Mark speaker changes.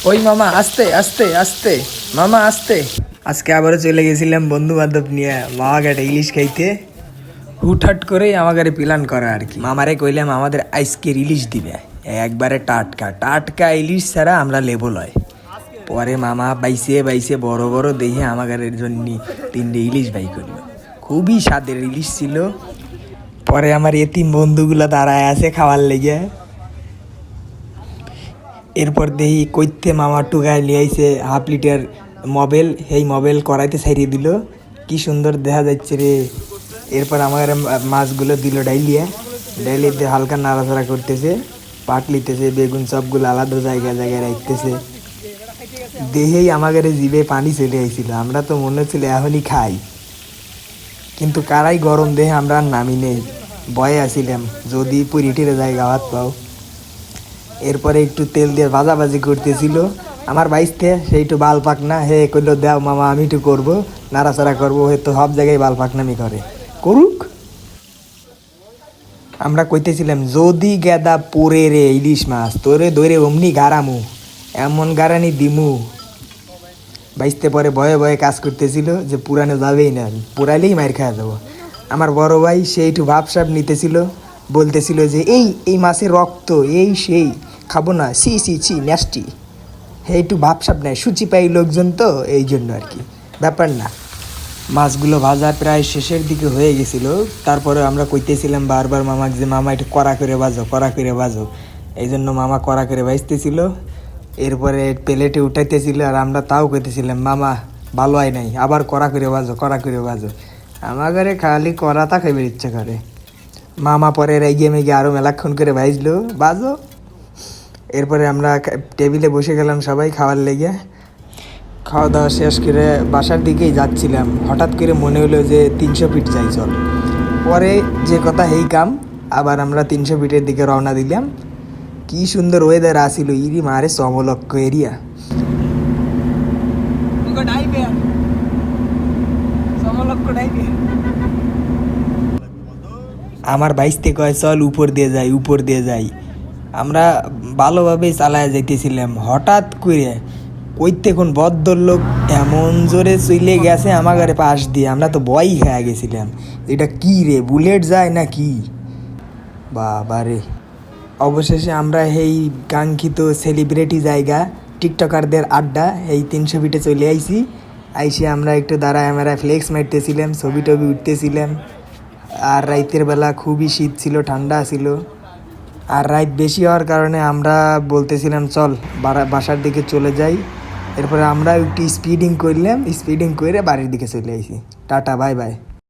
Speaker 1: ওই মামা আস্তে আস্তে আস্তে, মামা আস্তে। আজকে আবারও চলে গেছিলাম বন্ধু বান্ধব নিয়ে মামাঘাটে ইলিশ খাইতে। হুটহাট করেই আমাকে প্ল্যান করা আর কি। মামারে কইলাম আমাদের আজকে ইলিশ দিবে, একবারে টাটকা টাটকা ইলিশ ছাড়া আমরা লেবল হয়। পরে মামা বাইসে বাইসে বড় বড় দেখে আমাদের জন্য 3টে ইলিশ বাই করলো। খুবই স্বাদের ইলিশ ছিল। পরে আমার এতিম বন্ধুগুলো দাঁড়ায় আছে খাওয়ার লেগে। এরপর দেখি কইতে মামা টুকায় লিয়াইছে 1/2 লিটার মোবাইল, সেই মোবাইল কড়াইতে ছাড়িয়ে দিল। কি সুন্দর দেখা যাচ্ছে রে। এরপর আমার মাছগুলো দিল ডাইলিয়ে ডাইলিতে হালকা নাড়াচাড়া করতেছে, পাটলিতেছে, বেগুন সবগুলো আলাদা জায়গায় জায়গায় রাখতেছে। দেখেই আমাদের জিভে পানি চলে আইছিল। আমরা তো মনে হচ্ছিল এখনই খাই, কিন্তু কারাই গরম দেহে আমরা আর নামি নেই, ভয়ে আসিলাম যদি পুরিটির জায়গা হাত পাও। এরপরে একটু তেল দিয়ে ভাজাভাজি করতেছিল আমার বাইসতে, সেই একটু বাল পাক না হে কইলো দেও মামা আমি একটু করবো, নাড়াচাড়া করবো, হয়তো সব জায়গায় বাল পাকনামি করে, করুক। আমরা কইতেছিলাম যদি গেদা পরে রে ইলিশ মাছ তোরে ধরে অমনি গারামু, এমন গারানি দিমু। বাইসতে পরে ভয়ে ভয়ে কাজ করতেছিল যে পুরানো যাবেই না, পুরাইলেই মার খাওয়া যাবো। আমার বড় ভাই সে একটু ভাবসাব নিতেছিল, বলতেছিল যে এই মাছের রক্ত এই সেই খাবো না, ছি ছি ছি ন্যাস্টি। হ্যাঁ একটু ভাবসাব নেয়, সূচি পাই লোকজন তো এই জন্য আর কি, ব্যাপার না। মাছগুলো ভাজা প্রায় শেষের দিকে হয়ে গেছিলো। তারপরে আমরা কইতেছিলাম বারবার মামাকে যে মামা একটু কড়া করে ভাজো, কড়া করে ভাজো। এই জন্য মামা কড়া করে ভাজতেছিল। এরপরে প্লেটে উঠাইতেছিল আর আমরা তাও কইতেছিলাম মামা ভালো হয় নাই, আবার কড়া করে ভাজো, কড়া করে ভাজো। আমার ঘরে খালি কড়াটা খাইবার ইচ্ছা করে। মামা পরে রেগে মেগে আরও মেলাক্ষণ করে ভাজলো, বাজো। এরপরে আমরা টেবিলে বসে গেলাম সবাই খাওয়ার লেগে। খাওয়া দাওয়া শেষ করে বাসার দিকেই যাচ্ছিলাম, হঠাৎ করে মনে হলো যে 300 ফিট যাই চল। পরে যে কথা এই কাম, আবার আমরা 300 ফিটের দিকে রওনা দিলাম। কি সুন্দর ওয়েদার আসিল, ইরি মারে সমলক্ষ এরিয়া। আমার বাইসতে কয় চল উপর দিয়ে যাই, উপর দিয়ে যাই। আমরা ভালোভাবেই চালায় যাইতেছিলাম, হঠাৎ করে কইতে কোন বদ্ধর লোক এমন জোরে চলে গেছে আমাদের পাশ দিয়ে, আমরা তো ভয়ই খেয়ে গেছিলাম। এটা কি রে, বুলেট যায় না কি বাবা রে। অবশেষে আমরা এই কাঙ্ক্ষিত সেলিব্রিটি জায়গা টিকটকারদের আড্ডা এই 300 ফিটে চলে আইছি। আইসে আমরা একটু দাঁড়ায় আমরা ফ্লেক্স মারতেছিলাম, ছবি টবি উঠতেছিলাম। আর রাইতের বেলা খুবই শীত ছিল, ঠান্ডা ছিল। আর রাত বেশি হওয়ার কারণে আমরা বলতেছিলাম চল বাসার দিকে চলে যাই। এরপরে আমরা একটু স্পিডিং করলাম, স্পিডিং করে বাড়ির দিকে চলে আইছি। Tata bye bye.